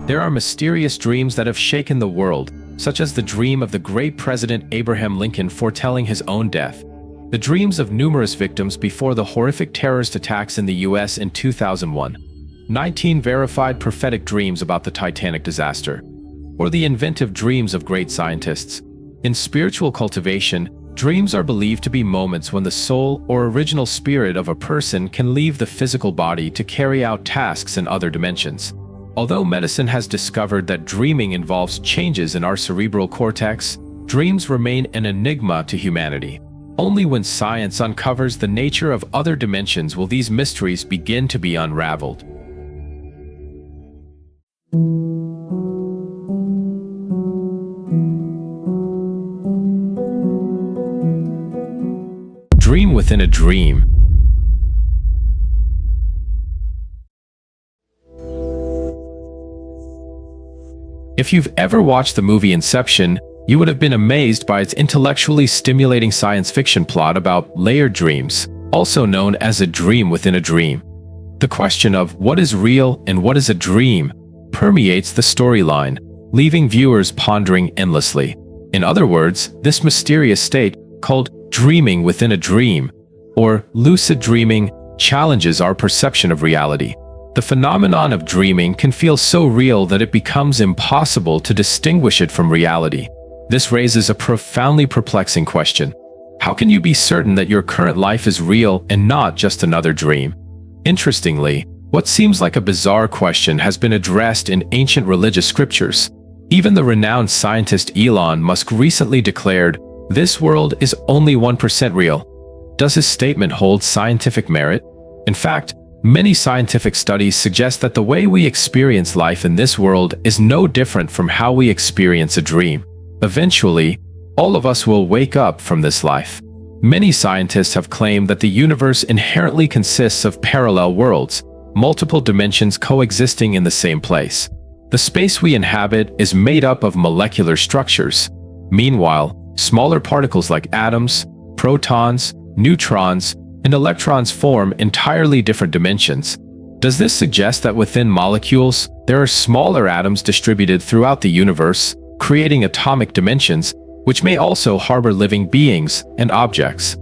There are mysterious dreams that have shaken the world, such as the dream of the great President Abraham Lincoln foretelling his own death, the dreams of numerous victims before the horrific terrorist attacks in the US in 2001, 19 verified prophetic dreams about the Titanic disaster, or the inventive dreams of great scientists. In spiritual cultivation, dreams are believed to be moments when the soul or original spirit of a person can leave the physical body to carry out tasks in other dimensions. Although medicine has discovered that dreaming involves changes in our cerebral cortex, dreams remain an enigma to humanity. Only when science uncovers the nature of other dimensions will these mysteries begin to be unraveled. Dream within a dream. If you've ever watched the movie Inception, you would have been amazed by its intellectually stimulating science fiction plot about layered dreams, also known as a dream within a dream. The question of what is real and what is a dream permeates the storyline, leaving viewers pondering endlessly. In other words, this mysterious state, called dreaming within a dream, or lucid dreaming, challenges our perception of reality. The phenomenon of dreaming can feel so real that it becomes impossible to distinguish it from reality. This raises a profoundly perplexing question. How can you be certain that your current life is real and not just another dream? Interestingly, what seems like a bizarre question has been addressed in ancient religious scriptures. Even the renowned scientist Elon Musk recently declared, "This world is only 1% real." Does his statement hold scientific merit? In fact, many scientific studies suggest that the way we experience life in this world is no different from how we experience a dream. Eventually, all of us will wake up from this life. Many scientists have claimed that the universe inherently consists of parallel worlds, multiple dimensions coexisting in the same place. The space we inhabit is made up of molecular structures. Meanwhile, smaller particles like atoms, protons, neutrons, and electrons form entirely different dimensions. Does this suggest that within molecules, there are smaller atoms distributed throughout the universe, creating atomic dimensions, which may also harbor living beings and objects?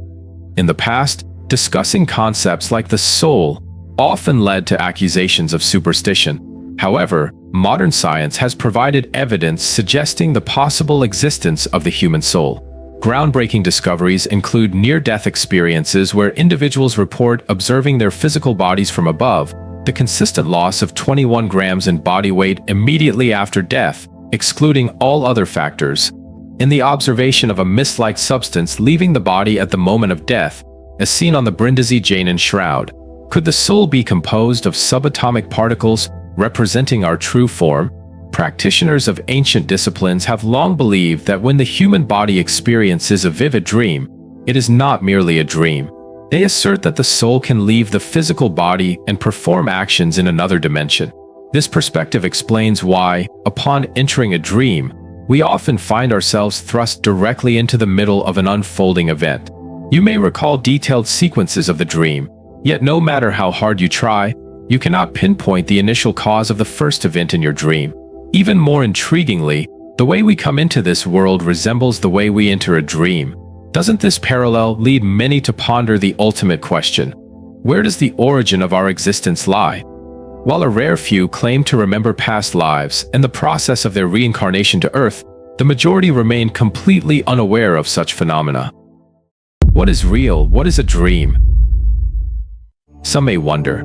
In the past, discussing concepts like the soul often led to accusations of superstition. However, modern science has provided evidence suggesting the possible existence of the human soul. Groundbreaking discoveries include near-death experiences where individuals report observing their physical bodies from above, the consistent loss of 21 grams in body weight immediately after death, excluding all other factors, and the observation of a mist-like substance leaving the body at the moment of death, as seen on the Brindisi Jainin shroud. Could the soul be composed of subatomic particles representing our true form? Practitioners of ancient disciplines have long believed that when the human body experiences a vivid dream, it is not merely a dream. They assert that the soul can leave the physical body and perform actions in another dimension. This perspective explains why, upon entering a dream, we often find ourselves thrust directly into the middle of an unfolding event. You may recall detailed sequences of the dream, yet no matter how hard you try, you cannot pinpoint the initial cause of the first event in your dream. Even more intriguingly, the way we come into this world resembles the way we enter a dream. Doesn't this parallel lead many to ponder the ultimate question? Where does the origin of our existence lie? While a rare few claim to remember past lives and the process of their reincarnation to Earth, the majority remain completely unaware of such phenomena. What is real? What is a dream? Some may wonder,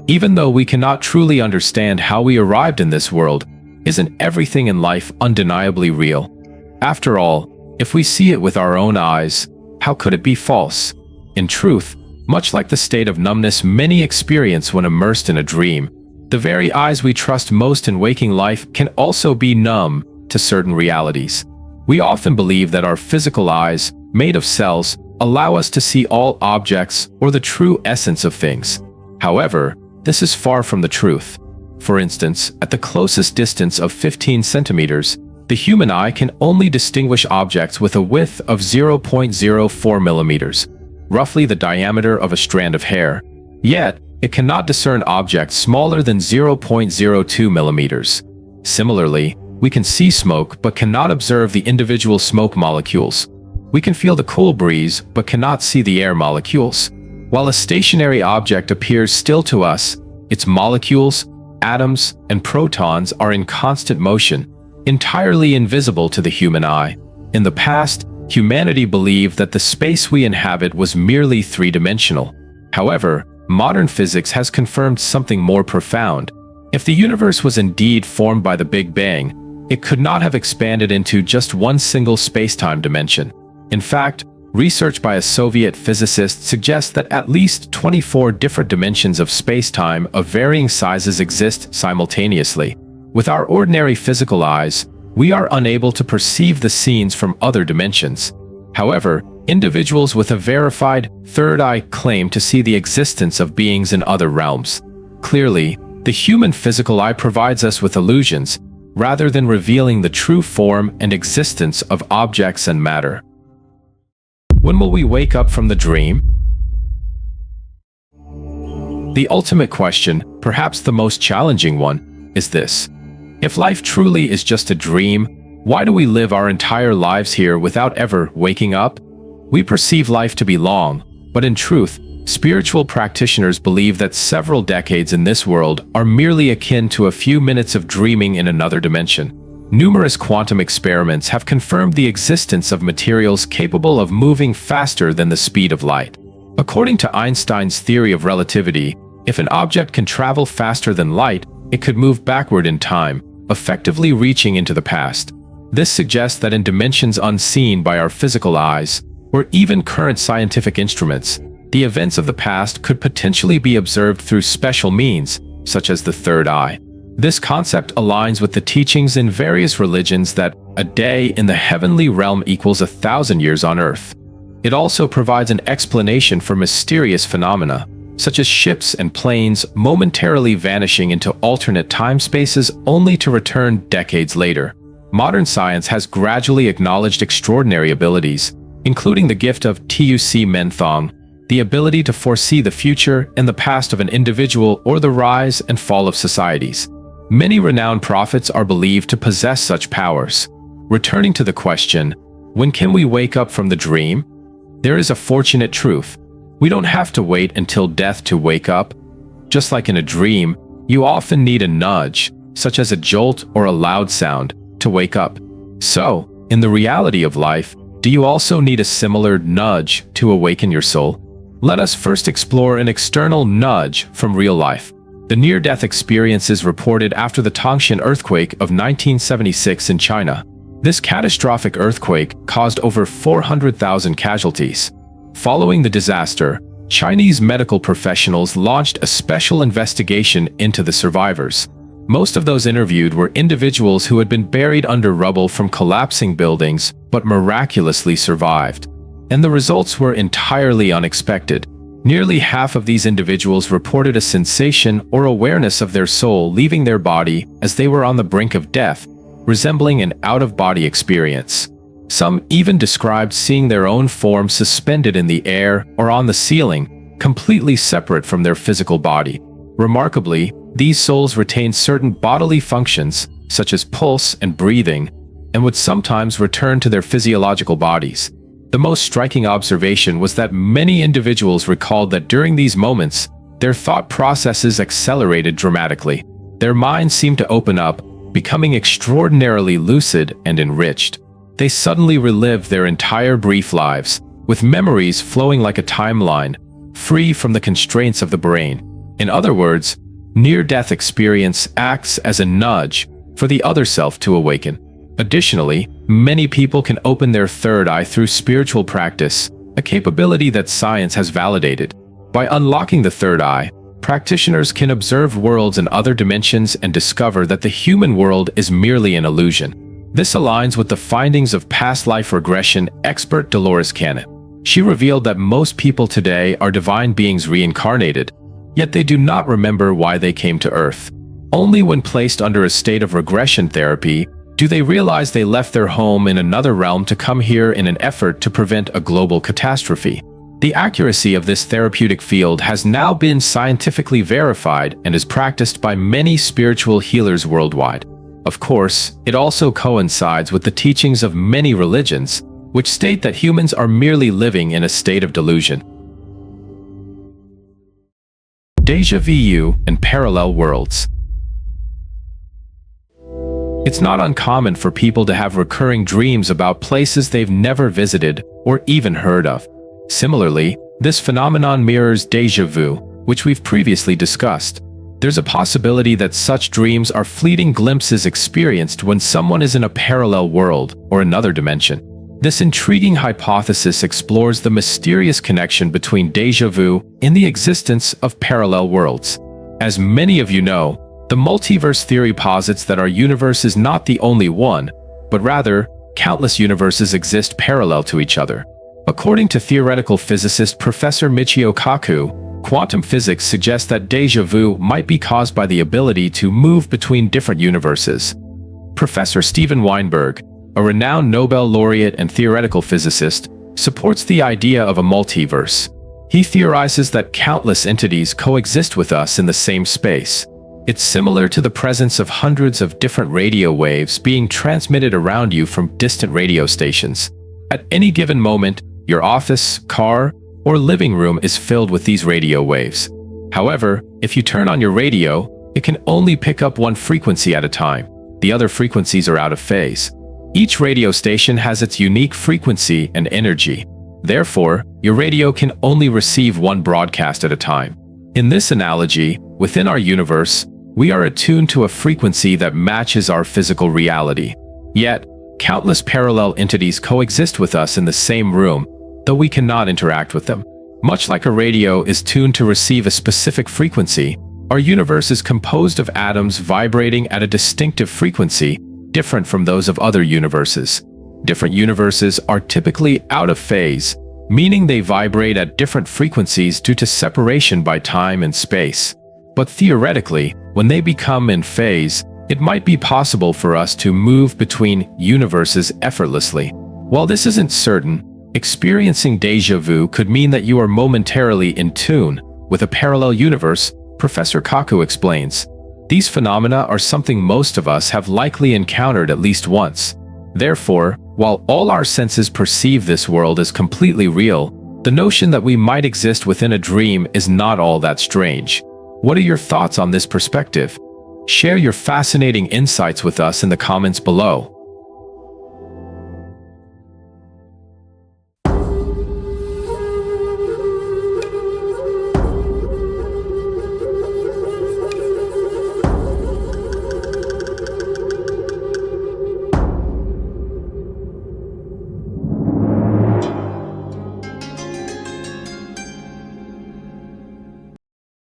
even though we cannot truly understand how we arrived in this world, isn't everything in life undeniably real? After all, if we see it with our own eyes, how could it be false? In truth, much like the state of numbness many experience when immersed in a dream, the very eyes we trust most in waking life can also be numb to certain realities. We often believe that our physical eyes, made of cells, allow us to see all objects or the true essence of things. However, this is far from the truth. For instance, at the closest distance of 15 centimeters, the human eye can only distinguish objects with a width of 0.04 millimeters, roughly the diameter of a strand of hair. Yet, it cannot discern objects smaller than 0.02 millimeters. Similarly, we can see smoke but cannot observe the individual smoke molecules. We can feel the cool breeze but cannot see the air molecules. While a stationary object appears still to us, its molecules, atoms, and protons are in constant motion, entirely invisible to the human eye. In the past, humanity believed that the space we inhabit was merely three-dimensional. However, modern physics has confirmed something more profound. If the universe was indeed formed by the Big Bang, it could not have expanded into just one single space-time dimension. In fact, research by a Soviet physicist suggests that at least 24 different dimensions of space-time of varying sizes exist simultaneously. With our ordinary physical eyes, we are unable to perceive the scenes from other dimensions. However, individuals with a verified third eye claim to see the existence of beings in other realms. Clearly, the human physical eye provides us with illusions, rather than revealing the true form and existence of objects and matter. When will we wake up from the dream? The ultimate question, perhaps the most challenging one, is this. If life truly is just a dream, why do we live our entire lives here without ever waking up? We perceive life to be long, but in truth, spiritual practitioners believe that several decades in this world are merely akin to a few minutes of dreaming in another dimension. Numerous quantum experiments have confirmed the existence of materials capable of moving faster than the speed of light. According to Einstein's theory of relativity, if an object can travel faster than light, it could move backward in time, effectively reaching into the past. This suggests that in dimensions unseen by our physical eyes, or even current scientific instruments, the events of the past could potentially be observed through special means, such as the third eye. This concept aligns with the teachings in various religions that a day in the heavenly realm equals 1,000 years on earth. It also provides an explanation for mysterious phenomena, such as ships and planes momentarily vanishing into alternate time spaces only to return decades later. Modern science has gradually acknowledged extraordinary abilities, including the gift of tuc menthong, the ability to foresee the future and the past of an individual or the rise and fall of societies. Many renowned prophets are believed to possess such powers. Returning to the question, when can we wake up from the dream? There is a fortunate truth. We don't have to wait until death to wake up. Just like in a dream, you often need a nudge, such as a jolt or a loud sound, to wake up. So, in the reality of life, do you also need a similar nudge to awaken your soul? Let us first explore an external nudge from real life. The near-death experiences reported after the Tangshan earthquake of 1976 in China. This catastrophic earthquake caused over 400,000 casualties. Following the disaster, Chinese medical professionals launched a special investigation into the survivors. Most of those interviewed were individuals who had been buried under rubble from collapsing buildings but miraculously survived. And the results were entirely unexpected. Nearly half of these individuals reported a sensation or awareness of their soul leaving their body as they were on the brink of death, resembling an out-of-body experience. Some even described seeing their own form suspended in the air or on the ceiling, completely separate from their physical body. Remarkably, these souls retained certain bodily functions, such as pulse and breathing, and would sometimes return to their physiological bodies. The most striking observation was that many individuals recalled that during these moments, their thought processes accelerated dramatically. Their minds seemed to open up, becoming extraordinarily lucid and enriched. They suddenly relived their entire brief lives, with memories flowing like a timeline, free from the constraints of the brain. In other words, near-death experience acts as a nudge for the other self to awaken. Additionally, many people can open their third eye through spiritual practice, a capability that science has validated. By unlocking the third eye, practitioners can observe worlds in other dimensions and discover that the human world is merely an illusion. This aligns with the findings of past life regression expert Dolores Cannon. She revealed that most people today are divine beings reincarnated, yet they do not remember why they came to Earth. Only when placed under a state of regression therapy do they realize they left their home in another realm to come here in an effort to prevent a global catastrophe. The accuracy of this therapeutic field has now been scientifically verified and is practiced by many spiritual healers worldwide. Of course, it also coincides with the teachings of many religions, which state that humans are merely living in a state of delusion. Deja vu and parallel worlds. It's not uncommon for people to have recurring dreams about places they've never visited or even heard of. Similarly, this phenomenon mirrors deja vu, which we've previously discussed. There's a possibility that such dreams are fleeting glimpses experienced when someone is in a parallel world or another dimension. This intriguing hypothesis explores the mysterious connection between deja vu and the existence of parallel worlds. As many of you know, the multiverse theory posits that our universe is not the only one, but rather, countless universes exist parallel to each other. According to theoretical physicist Professor Michio Kaku, quantum physics suggests that deja vu might be caused by the ability to move between different universes. Professor Steven Weinberg, a renowned Nobel laureate and theoretical physicist, supports the idea of a multiverse. He theorizes that countless entities coexist with us in the same space. It's similar to the presence of hundreds of different radio waves being transmitted around you from distant radio stations. At any given moment, your office, car, or living room is filled with these radio waves. However, if you turn on your radio, it can only pick up one frequency at a time. The other frequencies are out of phase. Each radio station has its unique frequency and energy. Therefore, your radio can only receive one broadcast at a time. In this analogy, within our universe, we are attuned to a frequency that matches our physical reality. Yet, countless parallel entities coexist with us in the same room, though we cannot interact with them. Much like a radio is tuned to receive a specific frequency, our universe is composed of atoms vibrating at a distinctive frequency, different from those of other universes. Different universes are typically out of phase, meaning they vibrate at different frequencies due to separation by time and space. But theoretically, when they become in phase, it might be possible for us to move between universes effortlessly. While this isn't certain, experiencing deja vu could mean that you are momentarily in tune with a parallel universe, Professor Kaku explains. These phenomena are something most of us have likely encountered at least once. Therefore, while all our senses perceive this world as completely real, the notion that we might exist within a dream is not all that strange. What are your thoughts on this perspective? Share your fascinating insights with us in the comments below.